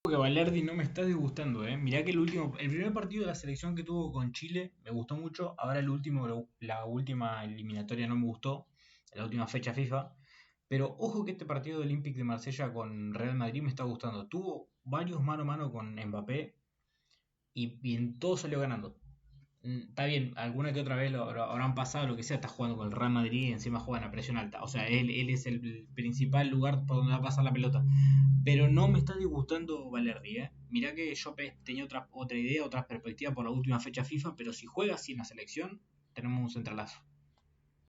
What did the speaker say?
Ojo que Valerdi no me está disgustando, ¿eh? Mirá que el primer partido de la selección que tuvo con Chile me gustó mucho. Ahora el último, la última eliminatoria no me gustó, la última fecha FIFA. Pero ojo que este partido de Olympique de Marsella con Real Madrid me está gustando. Tuvo varios mano a mano con Mbappé y en todo salió ganando. Está bien, alguna que otra vez lo habrán pasado, lo que sea, está jugando con el Real Madrid y encima juega a presión alta. O sea, él es el principal lugar por donde va a pasar la pelota. Pero no me está disgustando Valerdi, ¿eh? Mirá que yo tenía otra idea, otra perspectiva por la última fecha FIFA, pero si juega así en la selección, tenemos un centralazo.